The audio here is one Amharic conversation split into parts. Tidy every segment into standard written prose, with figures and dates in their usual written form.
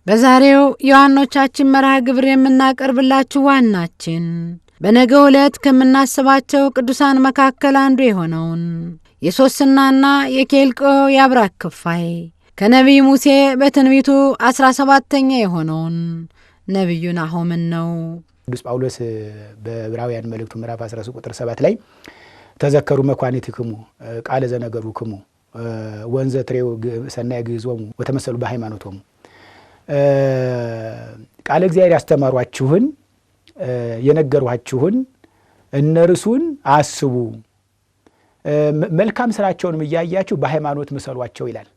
በዛሬው ዮሐንኖቻችን መርሃ ግብር የምናቀርብላችሁ ዋናችን በነገው ዕለት ከምናስባቸው ቅዱሳን መካከል አንዱ የሆነውን የሶስናና የኬልቆ ያብራክ ክፋይ ከነቢይ ሙሴ በትንቢቱ 17ኛ የሆነውን ነቢዩ ናሆምን ነው። ቅዱስ ጳውሎስ በዕብራውያን መልእክቱ ምዕራፍ 13 ቁጥር 7 ላይ ተዘከሩ መኳንንቲክሙ ቃለ ዘነገሩክሙ ወንዘ ትሬው ሰናይ ግዞሙ ወተመሰሉ በሃይማኖቶሙ ቃለ እግዚአብሔር ያስተማሯችሁን የነገሯችሁን እነርሱን አስቡ መልካም ስራቸውንም እያያችሁ በሃይማኖት ምሰሏቸው ይላል።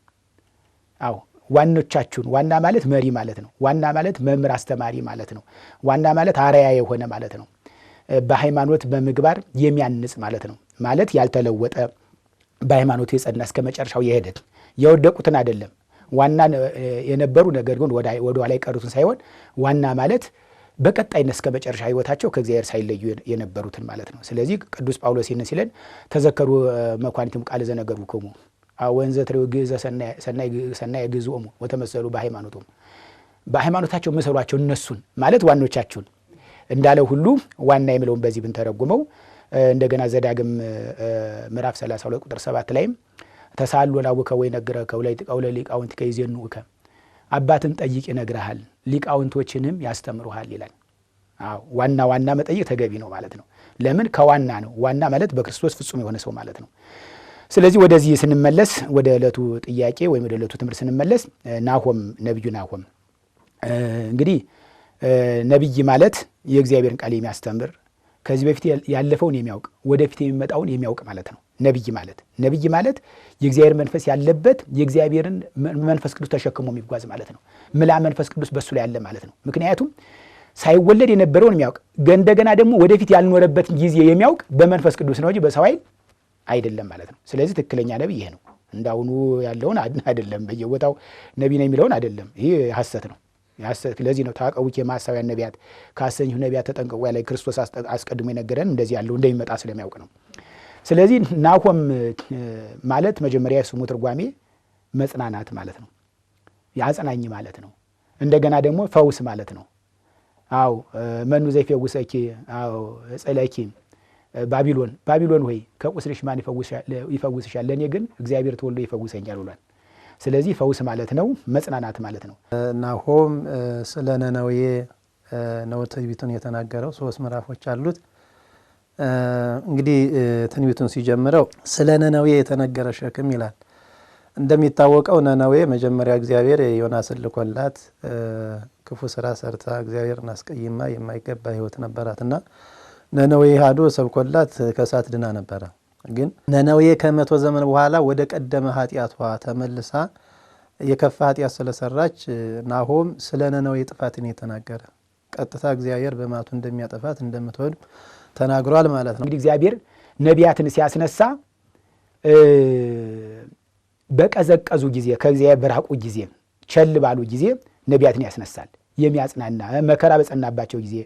አዎ ዋኖቻችሁን ዋና ማለት መሪ ማለት ነው። ዋና ማለት መምህር አስተማሪ ማለት ነው። ዋና ማለት አርአያ የሆነ ማለት ነው። በሃይማኖት በምግባር የሚያንጽ ማለት ነው። ማለት ያልተለወጠ በሃይማኖት የጸና እስከ መጨረሻው የሄደ የወደቁትን አይደለም። ዋና የነበሩ ነገር ግን ወደ ኋላ የቀሩትን ሳይሆን ዋና ማለት በቀጣይነት እስከ መጨረሻ ህይወታቸው ከእግዚአብሔር ሳይለዩ የነበሩትን ማለት ነው። ስለዚህ ቅዱስ ጳውሎስ ይህን ሲለን ተዘከሩ መኳንንቲክሙ ቃለ ዘነገሩክሙ ወንዘ ትሬው ግእዘ ሰናይ ግዞሙ ወተመሰሉ በሃይማኖቶሙ በሃይማኖታቸው መሰሏቸው እነሱን ማለት ዋኖቻችሁን እንዳለው ሁሉ ዋና የሚለውን በዚህ ብንተረጉመው እንደገና ዘዳግም ምዕራፍ 32 ቁጥር 7 ላይም ተሳሉ ላውከ ወይ ነገረከ ወለ ሊቃውንት ከይዜኑከ አባትን ጠይቅ ይነግርሃል ሊቃውንቶችንም ያስተምሩሃል ይላል። አዎ ዋና መጠይቅ ተገቢ ነው ማለት ነው። ለምን ከዋና ነው። ዋና ማለት በክርስቶስ ፍጹም የሆነ ሰው ማለት ነው። ስለዚህ ወደዚህ ስንመለስ ወደ ዕለቱ ጥያቄ ወይም ወደ ዕለቱ ትምህርት ስንመለስ ናሆም ነብዩ ናሆም እንግዲህ ነብይ ማለት የእግዚአብሔርን ቃል የሚያስተምር ከዚህ በፊት ያለፈውን የሚያውቅ ወደፊት የሚመጣውን የሚያውቅ ማለት ነው። ነብይ ማለት የእግዚአብሔር መንፈስ ያለበት የእግዚአብሔርን መንፈስ ቅዱስ ተሸክሞ የሚጓዝ ማለት ነው። ምላ መንፈስ ቅዱስ በሱ ላይ ያለ ማለት ነው። ምክንያቱም ሳይወለድ የነበረውን የሚያውቅ እንደገና ደግሞ ወደፊት ያልኖረበት ጊዜ የሚያውቅ በመንፈስ ቅዱስ ነው እንጂ በሰው ኃይል አይደለም ማለት ነው። ስለዚህ ትክክለኛ ነብይ ይሄ ነው። እንዳውኑ ያለውን አይደለም፣ በየቦታው ነብይ ነው የሚለውን አይደለም። ይሄ ሐሰት ነው። ለዚህ ነው ታቀውኬ ማሳውያን ነቢያት ካሰኙ ነቢያት ተጠንቀቁ ያለ ክርስቶስ አስቀድሞ የነገረን እንደዚህ ያለው እንደሚመጣ ስለሚያውቅ ነው። ስለዚህ ናሆም ማለት መጀመሪያ ስሙ ትርጓሜ መጽናናት ማለት ነው። ያጽናኝ ማለት ነው። እንደገና ደግሞ ፈውስ ማለት ነው። አው መኑ ዘይፈውሰኪ አው ጸለኪ ባቢሎን ሆይ ከቁስልሽ ማን ይፈውስሻል? ለኔ ግን እግዚአብሔር ተወልዶ ይፈውሰኛል ብሏል። ስለዚህ ፈውስ ማለት ነው፣ መጽናናት ማለት ነው። ናሆም ስለ ነነዌ ነው ትንቢቱን የተናገረው። 3 ምዕራፎች አሉት። እንግዲህ ትንቢቱን ሲጀምረው ስለ ነነዌ የተነገረ ሸክም ይላል። እንደሚታወቀው ነነዌ መጀመሪያ እግዚአብሔር ዮናስን ልኮላት ክፉ ስራ ሰርታ እግዚአብሔርን አስቀይማ የማይገባ ህይወት ነበራትና ነነዌ ሄዶ ሰብኮላት ከእሳት ድና ነበረ። ግን ነነዌ ከ100 ዘመን በኋላ ወደ ቀደመ ኃጢአቷ ተመልሳ የከፋ ኃጢአት ስለሰራች ናሆም ስለ ነነዌ ጥፋትን የተናገረ ቀጥታ እግዚአብሔር በማቱ እንደሚያጠፋት እንደምትወድ ተናግሯል ማለት ነው። እንግዲህ እግዚአብሔር ነቢያትን ሲያስነሳ በቀዘቀዙ ጊዜ ከእግዚአብሔር በራቁ ጊዜ ቸል ባሉ ጊዜ ነቢያትን ያስነሳል። የሚያጽናና መከራ በጸናባቸው ጊዜ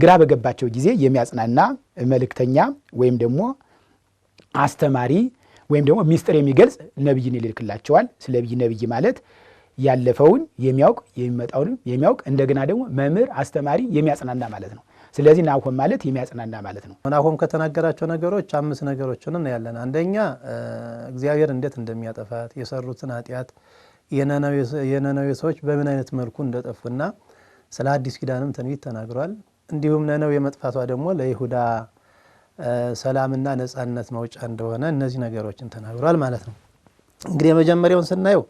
ግራ በገባቸው ጊዜ የሚያጽናና መልእክተኛ ወይም ደግሞ አስተማሪ ወይም ደግሞ ሚስጥር የሚገልጽ ነብይን ይልክላቸዋል። ስለዚህ ነብይ ማለት ያለፈውን የሚያውቅ የሚመጣውን የሚያውቅ እንደገና ደግሞ መምህር አስተማሪ የሚያጽናና ማለት ነው። ስለዚህ ናሆም ማለት የሚያጽናና ማለት ነው። ናሆም ከተናገራቸው ነገሮች 5 ነገሮችን እናያለን። አንደኛ እግዚአብሔር እንዴት እንደሚያጠፋት የሰሩትን ኃጢአት የነነዌ ሰዎች በምን አይነት መልኩ እንደጠፉና ስለ አዲስ ኪዳንም ትንቢት ተናግሯል። እንዲሁም ነነዌ መጥፋቷ ደግሞ ለይሁዳ ሰላምና ነጻነት መውጫ እንደሆነ እነዚህ ነገሮችን ተናግሯል ማለት ነው። እንግዲህ የመጀመሪያውን ስናየው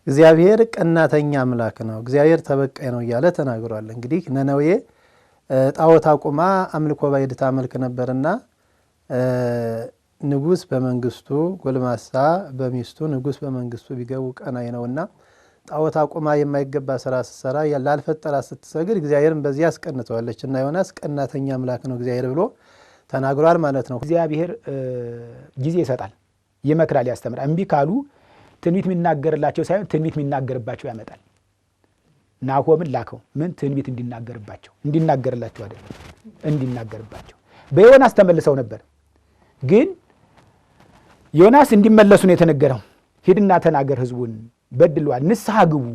እግዚአብሔር ቀናተኛ አምላክ ነው፣ እግዚአብሔር ተበቃይ ነው እያለ ተናግሯል። እንግዲህ ነነዌ ጣዖት አቁማ አምልኮ ባዕድ ታመልክ ነበርና ንጉስ በመንግስቱ ጎልማሳ በሚስቱ ንጉስ በመንግስቱ ቢገቡ ቀናይ ነውና ጣዖት አቁማ የማይገባ ስራ ስትሰራ ያላልፈጠራ ስትሰግድ እግዚአብሔርን በዚህ አስቀንተዋለች እና ዮናስ ቀናተኛ አምላክ ነው እግዚአብሔር ብሎ ተናግሯል ማለት ነው። እግዚአብሔር ጊዜ ይሰጣል፣ ይመክራል፣ ያስተምራል። እምቢ ካሉ ትንቢት የሚናገርላቸው ሳይሆን ትንቢት የሚናገርባቸው ያመጣል። ናሆምን ላከው ምን ትንቢት እንዲናገርላቸው አይደለም እንዲናገርባቸው። በዮናስ ተመልሰው ነበር፣ ግን ዮናስ እንዲመለሱ ነው የተነገረው። ሂድና ተናገር ህዝቡን በድሏል ንስሐ ግቡ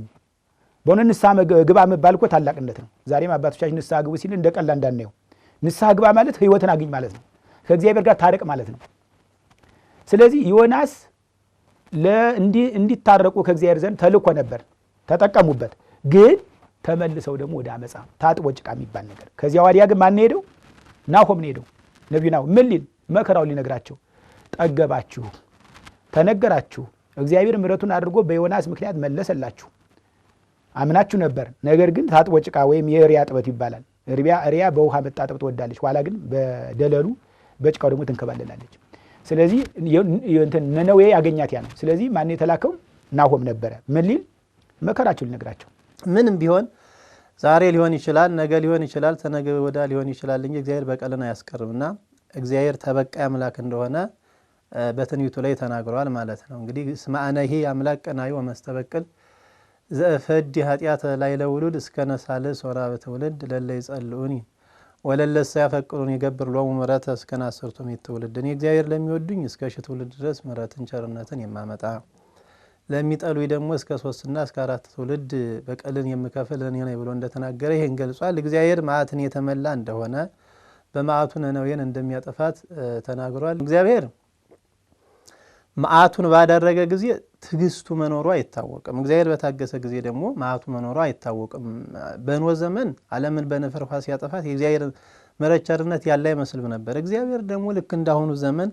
በእውነት ንስሐ ግባ መባል እኮ ታላቅነት ነው። ዛሬም አባቶቻችን ንስሐ ግቡ ሲል እንደ ቀላል እንዳናየው። ንስሐ ግባ ማለት ሕይወትን አግኝ ማለት ነው። ከእግዚአብሔር ጋር ታረቅ ማለት ነው። ስለዚህ ዮናስ እንዲታረቁ ከእግዚአብሔር ዘንድ ተልኮ ነበር፣ ተጠቀሙበት። ግን ተመልሰው ደግሞ ወደ አመፃ ታጥቦ ጭቃ የሚባል ነገር። ከዚያ ወዲያ ግን ማን ሄደው? ናሆም ነው ሄደው። ነቢዩ ናሆም ምን ሊል? መከራው ሊነግራቸው። ጠገባችሁ፣ ተነገራችሁ፣ እግዚአብሔር ምሕረቱን አድርጎ በዮናስ ምክንያት መለሰላችሁ። አምናችሁ ነበር፣ ነገር ግን ታጥቦ ጭቃ ወይም የእሪያ ጥበት ይባላል። እሪያ በውሃ መጣጠብ ትወዳለች፣ ኋላ ግን በደለሉ በጭቃው ደግሞ ትንከባለላለች። ስለዚህ ነነዌ ያገኛት ያ ነው። ስለዚህ ማን የተላከው? ናሆም ነበረ። ምን ሊል? መከራቸው ሊነግራቸው። ምንም ቢሆን ዛሬ ሊሆን ይችላል፣ ነገ ሊሆን ይችላል፣ ተነገ ወዳ ሊሆን ይችላል እንጂ እግዚአብሔር በቀልን አያስቀርምና እግዚአብሔር ተበቃይ አምላክ እንደሆነ በትንቢቱ ላይ ተናግሯል ማለት ነው። እንግዲህ እስመ አነሂ አምላክ ቀናዩ ወመስተበቅል ዘእፈዲ ኃጢአተ ላዕለ ውሉድ እስከ ነሳልስ ወራበ ትውልድ ለለ ይጸልኡኒ ወለለሰ ያፈቅሩኒ ይገብር ሎሙ ምሕረተ እስከ አስርቱ ምዕተ ትውልድ። እኔ እግዚአብሔር ለሚወዱኝ እስከ 1000 ትውልድ ድረስ ምሕረትን ቸርነትን የማመጣ ለሚጠሉኝ ደግሞ እስከ 3 እና እስከ 4 ትውልድ በቀልን የምከፍል እኔ ነኝ ብሎ እንደተናገረ ይሄን ገልጿል። እግዚአብሔር መዓትን የተመላ እንደሆነ በመዓቱ ነነዌን እንደሚያጠፋት ተናግሯል። እግዚአብሔር መዓቱን ባደረገ ጊዜ ትዕግስቱ መኖሩ አይታወቅም። እግዚአብሔር በታገሰ ጊዜ ደግሞ መዓቱ መኖሩ አይታወቅም። በኖህ ዘመን ዓለምን በነፈር ውሃ ሲያጠፋት የእግዚአብሔር ምሕረት ቸርነት ያለ አይመስልም ነበር። እግዚአብሔር ደግሞ ልክ እንዳሁኑ ዘመን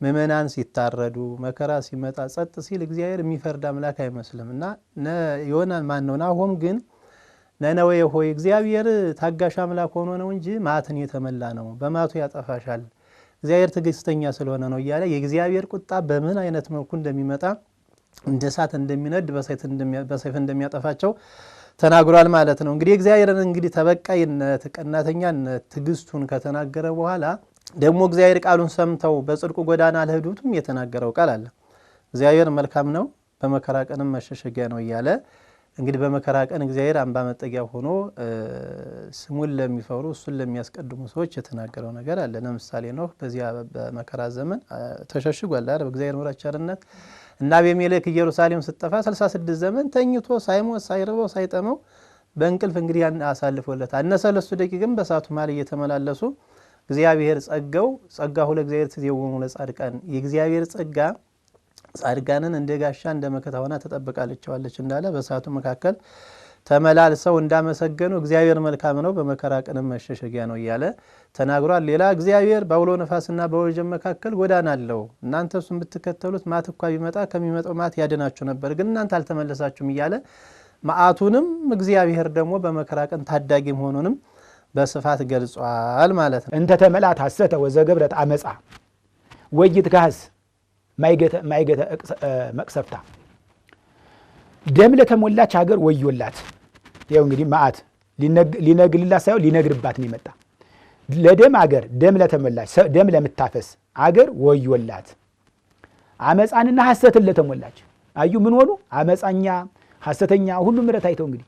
ምእመናን ሲታረዱ መከራ ሲመጣ ጸጥ ሲል እግዚአብሔር የሚፈርድ አምላክ አይመስልም እና ናሆም ግን ነነዌ ሆይ እግዚአብሔር ታጋሽ አምላክ ሆኖ ነው እንጂ መዓትን የተመላ ነው፣ በመዓቱ ያጠፋሻል፣ እግዚአብሔር ትዕግስተኛ ስለሆነ ነው እያለ የእግዚአብሔር ቁጣ በምን አይነት መልኩ እንደሚመጣ እንደ እሳት እንደሚነድ በሰይፍ እንደሚያጠፋቸው ተናግሯል ማለት ነው። እንግዲህ እግዚአብሔርን እንግዲህ ተበቃይነት፣ ቀናተኛነት፣ ትዕግስቱን ከተናገረ በኋላ ደግሞ እግዚአብሔር ቃሉን ሰምተው በጽድቁ ጎዳና አልሄዱትም የተናገረው ቃል አለ። እግዚአብሔር መልካም ነው በመከራ ቀንም መሸሸጊያ ነው እያለ እንግዲህ በመከራ ቀን እግዚአብሔር አምባ መጠጊያ ሆኖ ስሙን ለሚፈሩ እሱን ለሚያስቀድሙ ሰዎች የተናገረው ነገር አለ። ለምሳሌ ኖህ በዚያ በመከራ ዘመን ተሸሽጓል አይደል? በእግዚአብሔር ምሕረት ቸርነት እና አቤሜሌክ ኢየሩሳሌም ስትጠፋ 66 ዘመን ተኝቶ ሳይሞት ሳይርበው ሳይጠመው በእንቅልፍ እንግዲህ አሳልፎለታል። እነ ሰለስቱ ደቂቅም በእሳቱ መሃል እየተመላለሱ እግዚአብሔር ጸጋሁ ለእግዚአብሔር ትዜውሙ ለጻድቃን የእግዚአብሔር ጸጋ ጻድቃንን እንደ ጋሻ እንደ መከታ ሆና ተጠብቃለች እንዳለ በእሳቱ መካከል ተመላልሰው እንዳመሰገኑ እግዚአብሔር መልካም ነው በመከራ ቀንም መሸሸጊያ ነው እያለ ተናግሯል። ሌላ እግዚአብሔር በአውሎ ነፋስና በወጀብ መካከል ጎዳና አለው፣ እናንተ እሱን ብትከተሉት ማት እንኳ ቢመጣ ከሚመጣው ማት ያድናችሁ ነበር፣ ግን እናንተ አልተመለሳችሁም እያለ መዓቱንም እግዚአብሔር ደግሞ በመከራ ቀን ታዳጊ መሆኑንም በስፋት ገልጿል ማለት ነው። እንተ ተመላት ሐሰተ ወዘገብረት አመጻ ወይትጋዝ ማይገተ መቅሰፍታ ደም ለተሞላች ሀገር ወዮላት። ይኸው እንግዲህ መዓት ሊነግልላት ሳይሆን ሊነግርባት ነው የመጣ። ለደም ሀገር ደም ለተሞላች ደም ለምታፈስ አገር ወዮላት። አመፃንና ሐሰትን ለተሞላች አዩ ምን ሆኑ? አመፃኛ ሐሰተኛ ሁሉ ምሕረት አይተው እንግዲህ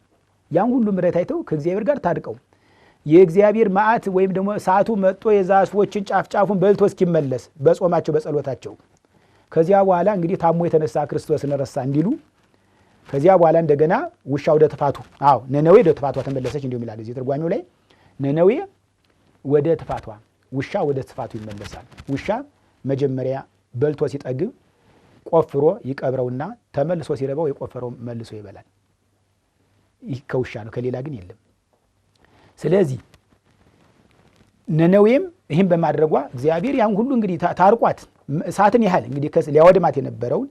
ያን ሁሉ ምሕረት አይተው ከእግዚአብሔር ጋር ታርቀው የእግዚአብሔር መዓት ወይም ደግሞ ሰዓቱ መጥቶ የዛፎችን ጫፍጫፉን በልቶ እስኪመለስ በጾማቸው በጸሎታቸው ከዚያ በኋላ እንግዲህ ታሞ የተነሳ ክርስቶስን ረሳ እንዲሉ ከዚያ በኋላ እንደገና ውሻ ወደ ጥፋቱ ነነዌ ወደ ጥፋቷ ተመለሰች እንዲሁ ይላል እዚህ ትርጓሜው ላይ። ነነዌ ወደ ጥፋቷ፣ ውሻ ወደ ጥፋቱ ይመለሳል። ውሻ መጀመሪያ በልቶ ሲጠግብ ቆፍሮ ይቀብረውና ተመልሶ ሲረባው የቆፈረው መልሶ ይበላል። ይህ ከውሻ ነው፣ ከሌላ ግን የለም። ስለዚህ ነነዌም ይህን በማድረጓ እግዚአብሔር ያን ሁሉ እንግዲህ ታርቋት እሳትን ያህል እንግዲህ ሊያወድማት የነበረውን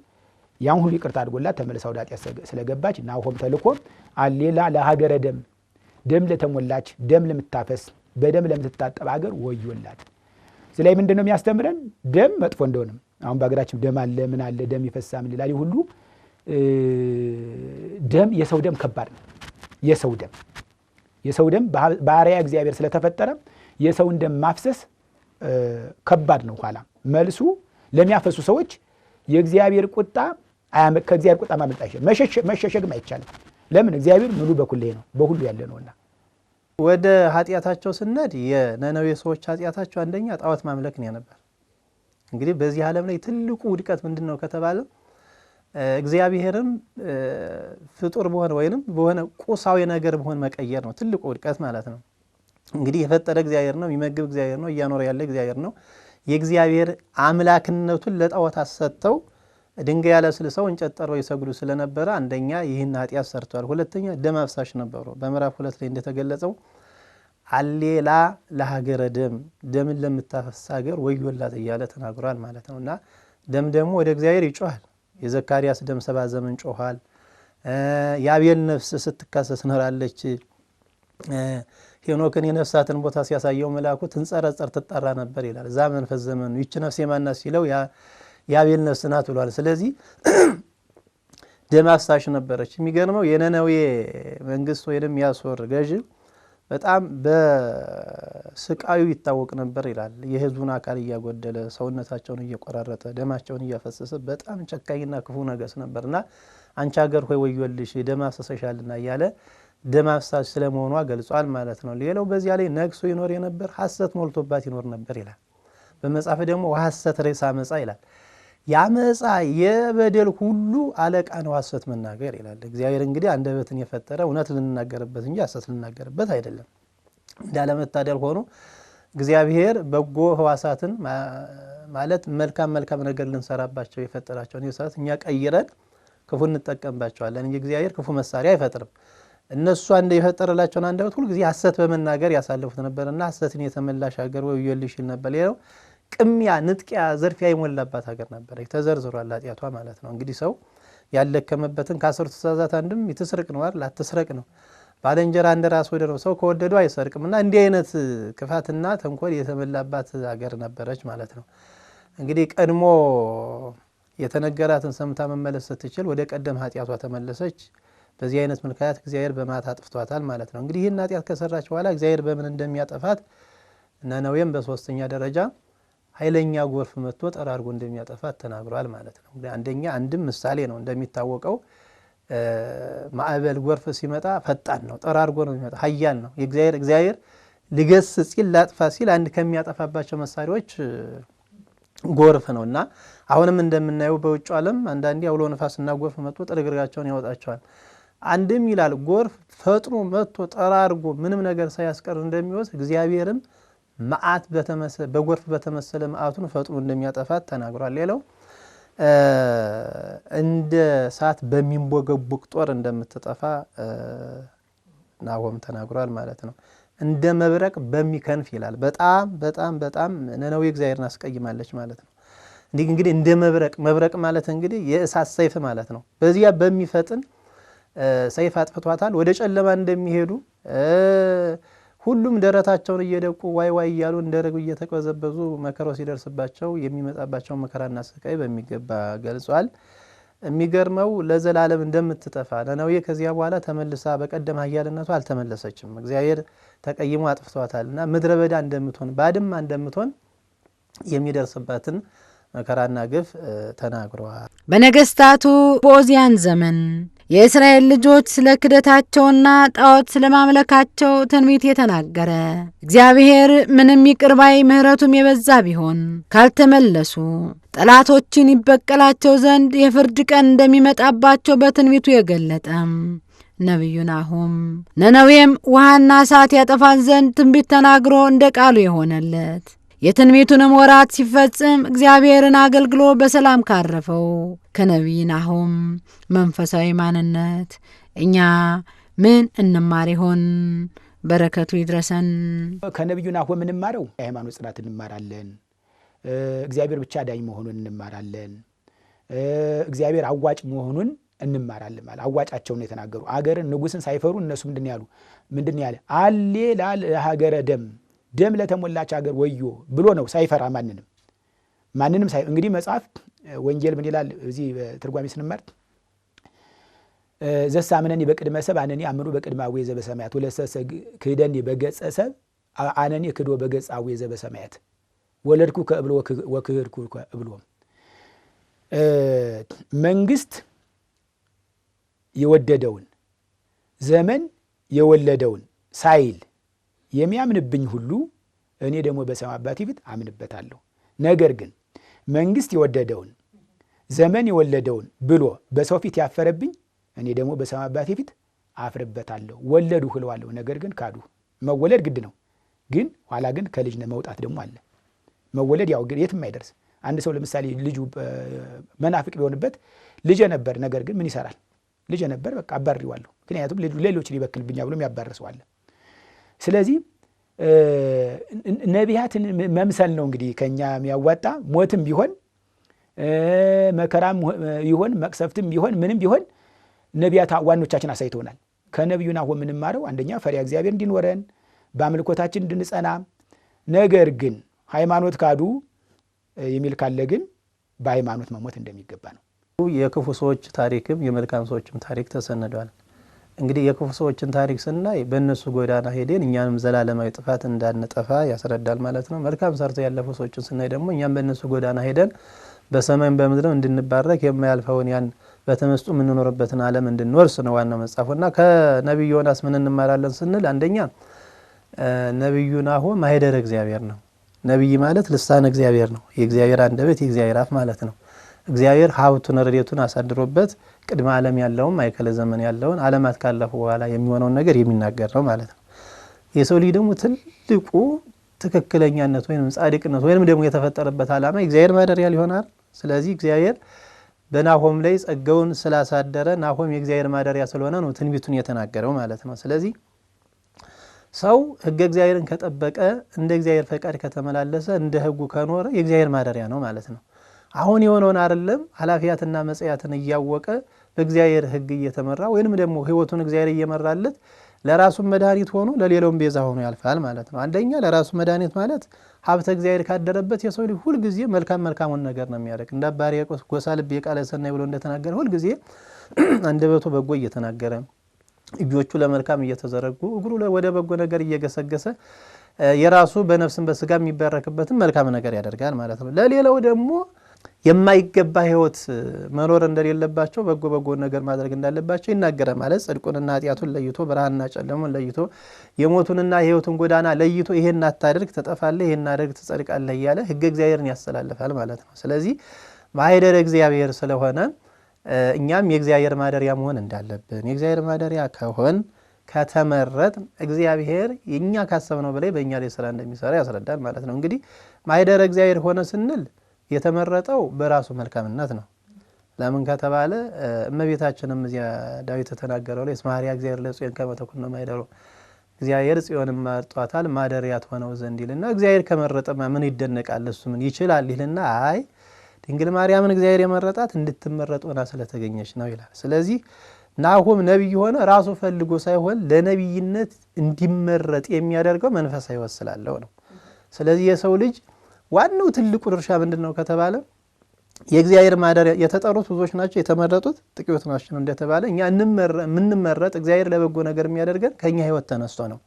ያን ሁሉ ይቅርታ አድርጎላት ተመልሳ ወደ ኃጢአት ስለገባች ናሆም ተልኮ አሌላ ለሀገረ ደም ለተሞላች ደም ለምታፈስ በደም ለምትታጠብ ሀገር ወዮላት። ስለዚህ ምንድን ነው የሚያስተምረን? ደም መጥፎ እንደሆነም አሁን በሀገራችን ደም አለ ምን አለ ደም ይፈሳል ይላል። ሁሉ ደም የሰው ደም ከባድ ነው። የሰው ደም በአርአያ እግዚአብሔር ስለተፈጠረ የሰውን ደም ማፍሰስ ከባድ ነው። ኋላ መልሱ ለሚያፈሱ ሰዎች የእግዚአብሔር ቁጣ ከእግዚአብሔር ቁጣ ማምለጥ አይቻልም፣ መሸሸግም አይቻልም። ለምን? እግዚአብሔር ሙሉ በኩል ነው፣ በሁሉ ያለ ነውና። ወደ ኃጢአታቸው ስንሄድ የነነዌ ሰዎች ኃጢአታቸው አንደኛ ጣዖት ማምለክ ነው ነበር። እንግዲህ በዚህ ዓለም ላይ ትልቁ ውድቀት ምንድነው ከተባለ እግዚአብሔርም ፍጡር በሆነ ወይንም በሆነ ቁሳዊ ነገር በሆነ መቀየር ነው ትልቁ ውድቀት ማለት ነው። እንግዲህ የፈጠረ እግዚአብሔር ነው፣ የሚመግብ እግዚአብሔር ነው፣ እያኖረ ያለ እግዚአብሔር ነው። የእግዚአብሔር አምላክነቱን ለጣዖታት ሰጥተው ድንጋይ ያለስልሰው እንጨት ጠርበው ይሰግዱ ስለነበረ አንደኛ ይህን ኃጢአት ሰርቷል። ሁለተኛ ደም አፍሳሽ ነበሩ። በምዕራፍ 2 ላይ እንደተገለጸው አሌላ ለሀገረ ደምን ለምታፈስ ሀገር ወዮላት እያለ ተናግሯል ማለት ነውና ደም ደግሞ ወደ እግዚአብሔር ይጮሃል። የዘካርያስ ደም 70 ዘመን ጮኋል። የአቤል ነፍስ ስትካሰስ ኖራለች። ሄኖክን የነፍሳትን ቦታ ሲያሳየው መልአኩ ትንጸረጸር ትጣራ ነበር ይላል። እዛ መንፈስ ዘመኑ ይች ነፍስ የማናት ሲለው የአቤል ነፍስ ናት ብሏል። ስለዚህ ደም አፍሳሽ ነበረች። የሚገርመው የነነዌ መንግስት ወይንም ያሶር ገዥ በጣም በስቃዩ ይታወቅ ነበር ይላል። የህዝቡን አካል እያጎደለ ሰውነታቸውን እየቆራረጠ ደማቸውን እያፈሰሰ በጣም ጨካኝና ክፉ ነገስ ነበርና አንቺ ሀገር ሆይ ወዮልሽ ደም አፍሰሰሻልና እያለ ደም አፍሳሽ ስለመሆኗ ገልጿል ማለት ነው። ሌላው በዚያ ላይ ነግሶ ይኖር የነበር ሐሰት ሞልቶባት ይኖር ነበር ይላል። በመጽሐፍ ደግሞ ወሐሰት ሬሳ አመጻ ይላል። ያመጻ የበደል ሁሉ አለቃ ነው ሐሰት መናገር ይላል። እግዚአብሔር እንግዲህ አንደበትን የፈጠረ እውነት ልንናገርበት እንጂ ሐሰት ልንናገርበት አይደለም። እንዳለመታደል ሆኖ እግዚአብሔር በጎ ህዋሳትን ማለት መልካም ነገር ልንሰራባቸው የፈጠራቸውን ህዋሳት እኛ ቀይረን ክፉ እንጠቀምባቸዋለን እንጂ እግዚአብሔር ክፉ መሳሪያ አይፈጥርም። እነሱ አንደ የፈጠረላቸውን አንደበት ሁሉ ጊዜ ሐሰት በመናገር ያሳልፉት ነበርና ሐሰትን የተመላሽ ሀገር ወዮልሽ ይል ነበር። ሌላው ቅሚያ፣ ንጥቂያ፣ ዘርፊያ የሞላባት ሀገር ነበረች። ተዘርዝሯል ኃጢአቷ ማለት ነው። እንግዲህ ሰው ያለከመበትን ከ10 ትእዛዛት አንድም ይትስርቅ ነው አይደል? አትስረቅ ነው። ባልንጀራ እንደራስ ወደ ነው። ሰው ከወደደው አይሰርቅምና እንዲህ አይነት ክፋትና ተንኮል የተመላባት ሀገር ነበረች ማለት ነው። እንግዲህ ቀድሞ የተነገራትን ሰምታ መመለስ ስትችል ወደ ቀደም ኃጢአቷ ተመለሰች። በዚህ አይነት ምክንያት እግዚአብሔር በማታ አጥፍቷታል ማለት ነው። እንግዲህ ይህን ኃጢአት ከሰራች በኋላ እግዚአብሔር በምን እንደሚያጠፋት ነነዌም በሶስተኛ ደረጃ ኃይለኛ ጎርፍ መጥቶ ጠራርጎ እንደሚያጠፋት ተናግሯል ማለት ነው። አንድም ምሳሌ ነው። እንደሚታወቀው ማዕበል ጎርፍ ሲመጣ ፈጣን ነው፣ ጠራርጎ ነው የሚመጣ፣ ኃያል ነው። እግዚአብሔር ሊገስጽ ሲል ላጥፋ ሲል አንድ ከሚያጠፋባቸው መሳሪያዎች ጎርፍ ነውና አሁንም እንደምናየው በውጭ ዓለም አንዳንዴ አውሎ ነፋስና ጎርፍ መጥቶ ጥርግርጋቸውን ያወጣቸዋል። አንድም ይላል ጎርፍ ፈጥኖ መጥቶ ጠራርጎ ምንም ነገር ሳያስቀር እንደሚወስድ እግዚአብሔርም መዓት በጎርፍ በተመሰለ መዓቱን ፈጥኖ እንደሚያጠፋት ተናግሯል። ሌላው እንደ እሳት በሚንቦገቦግ ጦር እንደምትጠፋ ናሆም ተናግሯል ማለት ነው። እንደ መብረቅ በሚከንፍ ይላል። በጣም ነነዌ እግዚአብሔርን አስቀይማለች ማለት ነው። እንግዲህ እንደ መብረቅ ማለት እንግዲህ የእሳት ሰይፍ ማለት ነው። በዚያ በሚፈጥን ሰይፍ አጥፍቷታል። ወደ ጨለማ እንደሚሄዱ ሁሉም ደረታቸውን እየደቁ ዋይ እያሉ እንደረጉ እየተቀዘበዙ መከራው ሲደርስባቸው የሚመጣባቸው መከራና ስቃይ በሚገባ ገልጿል። የሚገርመው ለዘላለም እንደምትጠፋ ነነዌ ከዚያ በኋላ ተመልሳ በቀደም ኃያልነቷ አልተመለሰችም። እግዚአብሔር ተቀይሞ አጥፍቷታልና ምድረ በዳ እንደምትሆን ባድማ እንደምትሆን የሚደርስባትን መከራና ግፍ ተናግረዋል። በነገስታቱ በኦዚያን ዘመን የእስራኤል ልጆች ስለ ክደታቸውና ጣዖት ስለማምለካቸው ትንቢት የተናገረ እግዚአብሔር ምንም ይቅር ባይ ምሕረቱም የበዛ ቢሆን ካልተመለሱ ጠላቶችን ይበቀላቸው ዘንድ የፍርድ ቀን እንደሚመጣባቸው በትንቢቱ የገለጠም ነቢዩ ናሆም ነነዌም ውሃና እሳት ያጠፋን ዘንድ ትንቢት ተናግሮ እንደ ቃሉ የሆነለት የትንቢቱንም ወራት ሲፈጽም እግዚአብሔርን አገልግሎ በሰላም ካረፈው ከነቢይ ናሆም መንፈሳዊ ማንነት እኛ ምን እንማር ይሆን? በረከቱ ይድረሰን። ከነቢዩ ናሆም እንማረው የሃይማኖት ጽናት እንማራለን። እግዚአብሔር ብቻ ዳኝ መሆኑን እንማራለን። እግዚአብሔር አዋጭ መሆኑን እንማራለን። ማለት አዋጫቸውን የተናገሩ አገርን ንጉስን ሳይፈሩ እነሱ ምንድን ያለ አሌላ ለሀገረ ደም ለተሞላች ሀገር ወዮ ብሎ ነው። ሳይፈራ ማንንም እንግዲህ መጽሐፍ ወንጌል ምን ይላል? እዚህ ትርጓሜ ስንመር ዘሳምነኒ በቅድመ ሰብ አነኒ አምኑ በቅድመ አቡየ ዘበሰማያት ወለሰሰ ክህደኒ በገጸ ሰብ አነኒ ክዶ በገጸ አቡየ ዘበሰማያት ወለድኩ ከእብሎ ወክህድኩ ከእብሎ። መንግስት የወደደውን ዘመን የወለደውን ሳይል የሚያምንብኝ ሁሉ እኔ ደግሞ በሰማይ አባቴ ፊት አምንበታለሁ። ነገር ግን መንግስት የወደደውን ዘመን የወለደውን ብሎ በሰው ፊት ያፈረብኝ እኔ ደግሞ በሰማይ አባቴ ፊት አፍርበታለሁ። ወለዱ እለዋለሁ፣ ነገር ግን ካዱ። መወለድ ግድ ነው፣ ግን ኋላ ግን ከልጅ መውጣት ደግሞ አለ። መወለድ ያው የትም አይደርስ። አንድ ሰው ለምሳሌ ልጁ መናፍቅ ቢሆንበት ልጄ ነበር፣ ነገር ግን ምን ይሰራል? ልጄ ነበር በቃ አባርሪዋለሁ፣ ምክንያቱም ሌሎች ሊበክልብኛል ብሎ ያባርሰዋል። ስለዚህ ነቢያትን መምሰል ነው እንግዲህ ከኛ የሚያዋጣ። ሞትም ቢሆን መከራም ይሆን መቅሰፍትም ቢሆን ምንም ቢሆን ነቢያት ዋኖቻችን አሳይተውናል። ከነቢዩ ናሆም የምንማረው አንደኛ ፈሪሃ እግዚአብሔር እንዲኖረን በአምልኮታችን እንድንጸና፣ ነገር ግን ሃይማኖት ካዱ የሚል ካለ ግን በሃይማኖት መሞት እንደሚገባ ነው። የክፉ ሰዎች ታሪክም የመልካም ሰዎችም ታሪክ ተሰንዷል። እንግዲህ የክፉ ሰዎችን ታሪክ ስናይ በእነሱ ጎዳና ሄደን እኛንም ዘላለማዊ ጥፋት እንዳንጠፋ ያስረዳል ማለት ነው። መልካም ሰርተው ያለፉ ሰዎችን ስናይ ደግሞ እኛም በእነሱ ጎዳና ሄደን በሰማይም በምድርም እንድንባረክ የማያልፈውን ያን በተመስጦ የምንኖርበትን ዓለም እንድንወርስ ነው ዋናው መጽሐፉና ከነቢዩ ዮናስ ምን እንማራለን ስንል አንደኛ ነቢዩ ናሆም ማኅደረ እግዚአብሔር ነው። ነቢይ ማለት ልሳነ እግዚአብሔር ነው። የእግዚአብሔር አንደበት የእግዚአብሔር አፍ ማለት ነው። እግዚአብሔር ሀብቱን ረድኤቱን አሳድሮበት ቅድመ ዓለም ያለውን ማእከለ ዘመን ያለውን ዓለማት ካለፉ በኋላ የሚሆነውን ነገር የሚናገር ነው ማለት ነው። የሰው ልጅ ደግሞ ትልቁ ትክክለኛነት ወይም ጻድቅነት ወይም ደግሞ የተፈጠረበት ዓላማ እግዚአብሔር ማደሪያ ሊሆናል። ስለዚህ እግዚአብሔር በናሆም ላይ ጸጋውን ስላሳደረ ናሆም የእግዚአብሔር ማደሪያ ስለሆነ ነው ትንቢቱን የተናገረው ማለት ነው። ስለዚህ ሰው ሕገ እግዚአብሔርን ከጠበቀ እንደ እግዚአብሔር ፈቃድ ከተመላለሰ እንደ ሕጉ ከኖረ የእግዚአብሔር ማደሪያ ነው ማለት ነው። አሁን የሆነውን አይደለም ኃላፊያትና መጽያትን እያወቀ በእግዚአብሔር ሕግ እየተመራ ወይንም ደግሞ ሕይወቱን እግዚአብሔር እየመራለት ለራሱ መድኃኒት ሆኖ ለሌላውም ቤዛ ሆኖ ያልፋል ማለት ነው። አንደኛ ለራሱ መድኃኒት ማለት ሀብተ እግዚአብሔር ካደረበት የሰው ልጅ ሁል ጊዜ መልካሙን ነገር ነው የሚያደርግ። እንደ አባ ሕርያቆስ ጎሳ ልብ የቃለ ሰናይ ብሎ እንደተናገረ ሁል ጊዜ አንደበቱ በጎ እየተናገረ እጆቹ ለመልካም እየተዘረጉ እግሩ ወደ በጎ ነገር እየገሰገሰ የራሱ በነፍስም በስጋ የሚባረክበትን መልካም ነገር ያደርጋል ማለት ነው። ለሌላው ደግሞ የማይገባ ህይወት መኖር እንደሌለባቸው በጎ ነገር ማድረግ እንዳለባቸው ይናገራል ማለት ጽድቁንና ኃጢአቱን ለይቶ ብርሃንና ጨለሙን ለይቶ የሞቱንና የህይወቱን ጎዳና ለይቶ ይሄን አታድርግ ትጠፋለህ፣ ይሄን አድርግ ትጸድቃለህ እያለ ሕገ እግዚአብሔርን ያስተላልፋል ማለት ነው። ስለዚህ ማኅደረ እግዚአብሔር ስለሆነ እኛም የእግዚአብሔር ማደሪያ መሆን እንዳለብን የእግዚአብሔር ማደሪያ ከሆን ከተመረጥ እግዚአብሔር የኛ ካሰብነው በላይ በእኛ ላይ ስራ እንደሚሰራ ያስረዳል ማለት ነው። እንግዲህ ማኅደረ እግዚአብሔር ሆነ ስንል የተመረጠው በራሱ መልካምነት ነው። ለምን ከተባለ እመቤታችንም እዚያ ዳዊት ተናገረው ላይ እስማሪያ እግዚአብሔር ለጽዮን ከመተኩን ነው ማኅደሩ እግዚአብሔር ጽዮንን መርጧታል ማደሪያ ሆነው ዘንድ ይልና እግዚአብሔር ከመረጠማ ምን ይደነቃል እሱ ምን ይችላል ይልና አይ ድንግል ማርያምን እግዚአብሔር የመረጣት እንድትመረጥ ሆና ስለተገኘች ነው ይላል። ስለዚህ ናሆም ነቢይ ሆነ ራሱ ፈልጎ ሳይሆን ለነቢይነት እንዲመረጥ የሚያደርገው መንፈሳዊ ሕይወት ስላለው ነው። ስለዚህ የሰው ልጅ ዋናው ትልቁ ድርሻ ምንድነው ከተባለ የእግዚአብሔር ማደሪያ የተጠሩት ብዙዎች ናቸው፣ የተመረጡት ጥቂቶች ናቸው እንደተባለ እኛ እንመረጥ እግዚአብሔር ለበጎ ነገር የሚያደርገን ከኛ ሕይወት ተነስቶ ነው።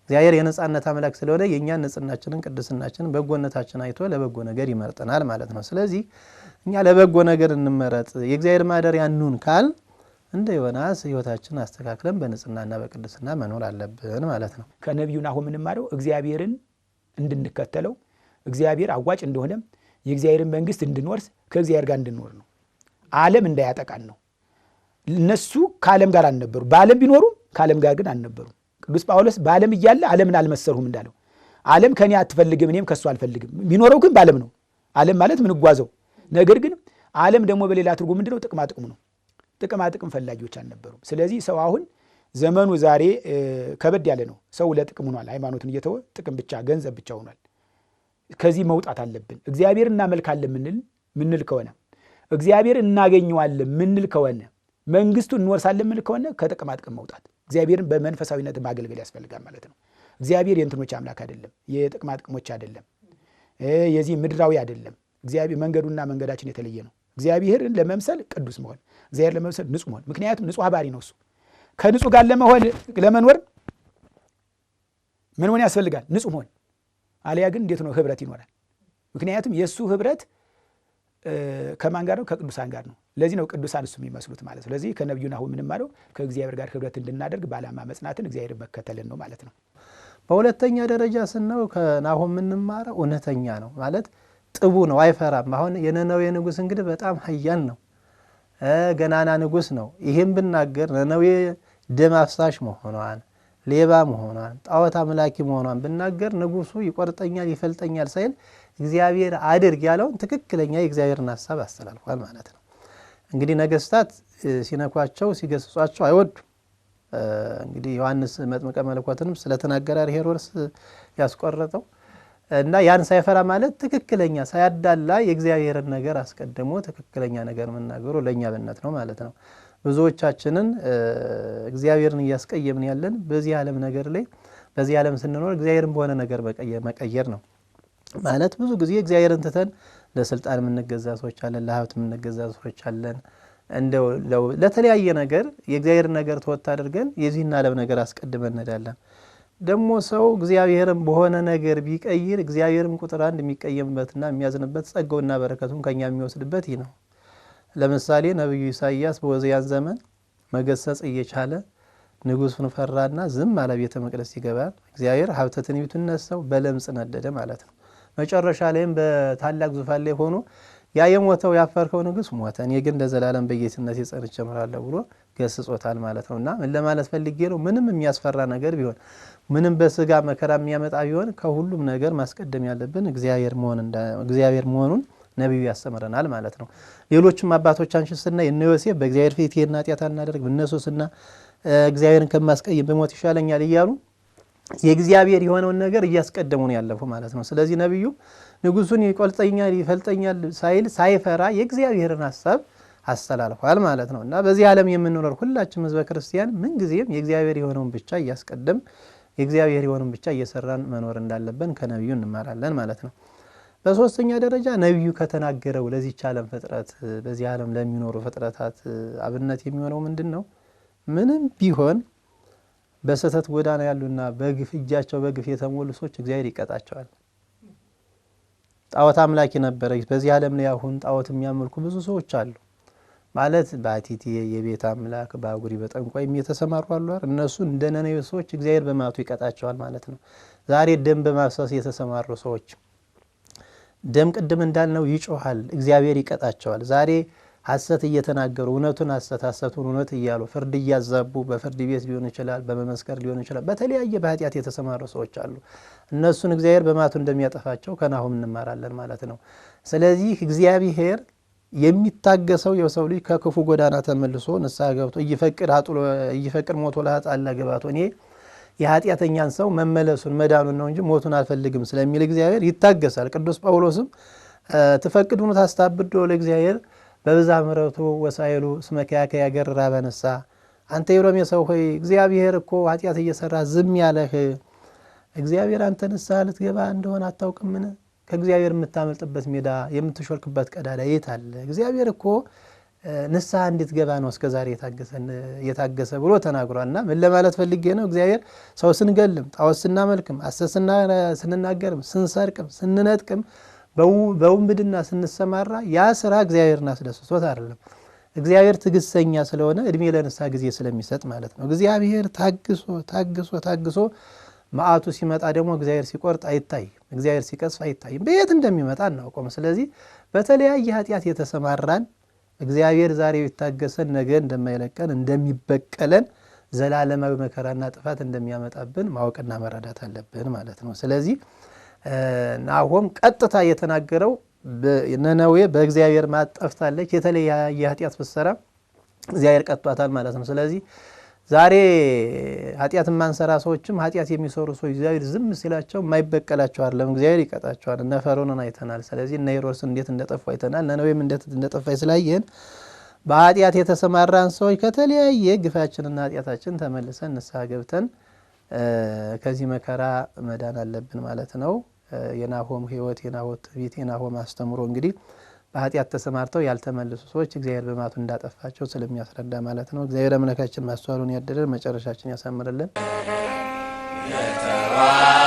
እግዚአብሔር የነጻነት አምላክ ስለሆነ የኛ ንጽህናችንን ቅድስናችንን በጎነታችን አይቶ ለበጎ ነገር ይመርጠናል ማለት ነው። ስለዚህ እኛ ለበጎ ነገር እንመረጥ የእግዚአብሔር ማደሪያ እንሁን ካል እንደ ዮናስ ሕይወታችንን አስተካክለን በንጽህናና በቅድስና መኖር አለብን ማለት ነው። ከነቢዩ ናሆም የምንማረው እግዚአብሔርን እንድንከተለው እግዚአብሔር አዋጭ እንደሆነ የእግዚአብሔርን መንግስት እንድንወርስ ከእግዚአብሔር ጋር እንድንኖር ነው። ዓለም እንዳያጠቃን ነው። እነሱ ከዓለም ጋር አልነበሩ፣ በዓለም ቢኖሩም ከዓለም ጋር ግን አልነበሩም። ቅዱስ ጳውሎስ በዓለም እያለ ዓለምን አልመሰልሁም እንዳለው ዓለም ከኔ አትፈልግም እኔም ከሱ አልፈልግም። የሚኖረው ግን በዓለም ነው። ዓለም ማለት ምንጓዘው ነገር ግን ዓለም ደግሞ በሌላ ትርጉም ምንድነው? ጥቅማ ጥቅሙ ነው። ጥቅማ ጥቅም ፈላጊዎች አልነበሩም። ስለዚህ ሰው አሁን ዘመኑ ዛሬ ከበድ ያለ ነው። ሰው ለጥቅም ሆኗል። ሃይማኖትን እየተወ ጥቅም ብቻ ገንዘብ ብቻ ሆኗል። ከዚህ መውጣት አለብን። እግዚአብሔር እናመልካለን ምንል ከሆነ እግዚአብሔር እናገኘዋለን ምንል ከሆነ መንግስቱን እንወርሳለን ምንል ከሆነ ከጥቅማ ጥቅም መውጣት እግዚአብሔርን በመንፈሳዊነት ማገልገል ያስፈልጋል ማለት ነው። እግዚአብሔር የእንትኖች አምላክ አይደለም፣ የጥቅማ ጥቅሞች አይደለም፣ የዚህ ምድራዊ አይደለም። እግዚአብሔር መንገዱና መንገዳችን የተለየ ነው። እግዚአብሔርን ለመምሰል ቅዱስ መሆን፣ እግዚአብሔር ለመምሰል ንጹህ መሆን። ምክንያቱም ንጹህ ባህሪ ነው እሱ። ከንጹህ ጋር ለመኖር ምን ሆነ ያስፈልጋል? ንጹህ መሆን። አለያ ግን እንዴት ነው ህብረት ይኖራል? ምክንያቱም የእሱ ህብረት ከማን ጋር ነው? ከቅዱሳን ጋር ነው። ለዚህ ነው ቅዱሳን እሱ የሚመስሉት ማለት ነው። ስለዚህ ከነቢዩ ናሆም የምንማረው ከእግዚአብሔር ጋር ህብረት እንድናደርግ በዓላማ መጽናትን እግዚአብሔር መከተልን ነው ማለት ነው። በሁለተኛ ደረጃ ስናየው ከናሆም የምንማረው እውነተኛ ነው ማለት ጥቡ ነው፣ አይፈራም። አሁን የነነዌ ንጉሥ እንግዲህ በጣም ኃያል ነው፣ ገናና ንጉሥ ነው። ይህም ብናገር ነነዌ ደም አፍሳሽ መሆኗን፣ ሌባ መሆኗን፣ ጣዖት አምላኪ መሆኗን ብናገር ንጉሡ ይቆርጠኛል ይፈልጠኛል ሳይል እግዚአብሔር አድርግ ያለውን ትክክለኛ የእግዚአብሔርን ሐሳብ አስተላልፏል ማለት ነው። እንግዲህ ነገስታት ሲነኳቸው ሲገስጿቸው አይወዱም። እንግዲህ ዮሐንስ መጥምቀ መለኮትንም ስለተናገረ ሄሮድስ ያስቆረጠው እና ያን ሳይፈራ ማለት ትክክለኛ ሳያዳላ የእግዚአብሔርን ነገር አስቀድሞ ትክክለኛ ነገር መናገሩ ለእኛ ብነት ነው ማለት ነው። ብዙዎቻችንን እግዚአብሔርን እያስቀየምን ያለን በዚህ ዓለም ነገር ላይ በዚህ ዓለም ስንኖር እግዚአብሔርን በሆነ ነገር መቀየር ነው ማለት። ብዙ ጊዜ እግዚአብሔርን ትተን ለስልጣን የምንገዛ ሰዎች አለን፣ ለሀብት የምንገዛ ሰዎች አለን። እንደው ለተለያየ ነገር የእግዚአብሔርን ነገር ተወት አድርገን የዚህን ዓለም ነገር አስቀድመን እንሄዳለን። ደግሞ ሰው እግዚአብሔርን በሆነ ነገር ቢቀይር እግዚአብሔርም ቁጥር አንድ የሚቀየምበትና የሚያዝንበት ጸጋውና በረከቱን ከኛ የሚወስድበት ይህ ነው። ለምሳሌ ነቢዩ ኢሳይያስ በዖዝያን ዘመን መገሰጽ እየቻለ ንጉሡን ፈራና ዝም አለ። ቤተ መቅደስ ይገባል። እግዚአብሔር ሀብተ ትንቢቱን ነሳው፣ በለምጽ ነደደ ማለት ነው። መጨረሻ ላይም በታላቅ ዙፋን ላይ ሆኖ ያ የሞተው ያፈርከው ንጉሥ ሞተ፣ እኔ ግን ለዘላለም በጌትነት ጸንቼ እኖራለሁ ብሎ ገስጾታል ማለት ነው። እና ምን ለማለት ፈልጌ ነው? ምንም የሚያስፈራ ነገር ቢሆን፣ ምንም በስጋ መከራ የሚያመጣ ቢሆን ከሁሉም ነገር ማስቀደም ያለብን እግዚአብሔር መሆኑን ነቢዩ ያስተምረናል ማለት ነው። ሌሎችም አባቶቻችን ስናይ እነ ዮሴፍ በእግዚአብሔር ፊት ይሄን ኃጢአት አናደርግ እነሱስና እግዚአብሔርን ከማስቀየም በሞት ይሻለኛል እያሉ የእግዚአብሔር የሆነውን ነገር እያስቀደሙ ነው ያለፉ ማለት ነው። ስለዚህ ነቢዩ ንጉሡን ይቆልጠኛል ይፈልጠኛል ሳይል ሳይፈራ የእግዚአብሔርን ሐሳብ አስተላልፏል ማለት ነው። እና በዚህ ዓለም የምንኖር ሁላችንም ሕዝበ ክርስቲያን ምንጊዜም የእግዚአብሔር የሆነውን ብቻ እያስቀደም የእግዚአብሔር የሆነውን ብቻ እየሰራን መኖር እንዳለብን ከነቢዩ እንማራለን ማለት ነው። በሶስተኛ ደረጃ ነቢዩ ከተናገረው ለዚህች ዓለም ፍጥረት በዚህ ዓለም ለሚኖሩ ፍጥረታት አብነት የሚሆነው ምንድን ነው? ምንም ቢሆን በስህተት ጎዳና ያሉና በግፍ እጃቸው በግፍ የተሞሉ ሰዎች እግዚአብሔር ይቀጣቸዋል። ጣዖት አምላኪ ነበረ። በዚህ ዓለም ላይ አሁን ጣዖት የሚያመልኩ ብዙ ሰዎች አሉ ማለት በአቲቲ የቤት አምላክ በአጉሪ በጠንቋይም የተሰማሩ አሉ። እነሱ እንደ ነነዌ ሰዎች እግዚአብሔር በማቱ ይቀጣቸዋል ማለት ነው። ዛሬ ደም በማፍሰስ የተሰማሩ ሰዎች ደም ቅድም እንዳልነው ይጮሃል፣ እግዚአብሔር ይቀጣቸዋል። ዛሬ ሐሰት እየተናገሩ እውነቱን ሐሰት ሐሰቱን እውነት እያሉ ፍርድ እያዛቡ በፍርድ ቤት ሊሆን ይችላል፣ በመመስከር ሊሆን ይችላል፣ በተለያየ በኃጢአት የተሰማሩ ሰዎች አሉ። እነሱን እግዚአብሔር በማቱ እንደሚያጠፋቸው ከናሁም እንማራለን ማለት ነው። ስለዚህ እግዚአብሔር የሚታገሰው የሰው ልጅ ከክፉ ጎዳና ተመልሶ ንስሐ ገብቶ እይፈቅድ ሞቶ ለኃጥአን ለገባቶ እኔ የኃጢአተኛን ሰው መመለሱን መዳኑን ነው እንጂ ሞቱን አልፈልግም ስለሚል እግዚአብሔር ይታገሳል። ቅዱስ ጳውሎስም ትፈቅዱኑ ታስታብዶ ለእግዚአብሔር በብዛ ምሕረቱ ወሳይሉ እስመ ኪያከ ያገርራ በነሳ አንተ የሮሜ ሰው ሆይ እግዚአብሔር እኮ ኃጢአት እየሰራ ዝም ያለህ እግዚአብሔር አንተ ንስሐ ልትገባ እንደሆነ አታውቅምን? ከእግዚአብሔር የምታመልጥበት ሜዳ የምትሾልክበት ቀዳዳ የት አለ? እግዚአብሔር እኮ ንስሐ እንድትገባ ነው እስከዛሬ የታገሰ ብሎ ተናግሯልና ምን ለማለት ፈልጌ ነው? እግዚአብሔር ሰው ስንገልም ጣዖት ስናመልክም ሐሰት ስንናገርም ስንሰርቅም ስንነጥቅም በውንብድና ስንሰማራ ያ ስራ እግዚአብሔርን አስደስቶት አይደለም። እግዚአብሔር ትዕግስተኛ ስለሆነ እድሜ ለንስሐ ጊዜ ስለሚሰጥ ማለት ነው። እግዚአብሔር ታግሶ መዓቱ ሲመጣ ደግሞ እግዚአብሔር ሲቆርጥ አይታይም፣ እግዚአብሔር ሲቀስፍ አይታይም። በየት እንደሚመጣ እናውቀም። ስለዚህ በተለያየ ኃጢአት የተሰማራን እግዚአብሔር ዛሬ ይታገሰን ነገ እንደማይለቀን እንደሚበቀለን ዘላለማዊ መከራና ጥፋት እንደሚያመጣብን ማወቅና መረዳት አለብን ማለት ነው። ስለዚህ ናሆም ቀጥታ የተናገረው ነነዌ በእግዚአብሔር ማጠፍታለች የተለያየ ኃጢአት ብትሰራ እግዚአብሔር ቀጥቷታል ማለት ነው። ስለዚህ ዛሬ ኃጢአት ማንሰራ ሰዎችም ኃጢአት የሚሰሩ ሰዎች እግዚአብሔር ዝም ሲላቸው የማይበቀላቸው አይደለም፣ እግዚአብሔር ይቀጣቸዋል። እነ ፈርዖንን አይተናል። ስለዚህ እነ ሄሮድስን እንዴት እንደጠፉ አይተናል። ነነዌም እንዴት እንደጠፋ ስላየን በኃጢአት የተሰማራን ሰዎች ከተለያየ ግፋችንና ኃጢአታችን ተመልሰን ንስሐ ገብተን ከዚህ መከራ መዳን አለብን ማለት ነው። የናሆም ሕይወት የናሆም ትንቢት የናሆም አስተምሮ እንግዲህ በኃጢአት ተሰማርተው ያልተመለሱ ሰዎች እግዚአብሔር በማቱ እንዳጠፋቸው ስለሚያስረዳ ማለት ነው። እግዚአብሔር አምላካችን ማስተዋሉን ያደረን መጨረሻችን ያሳምርልን። የተባረከ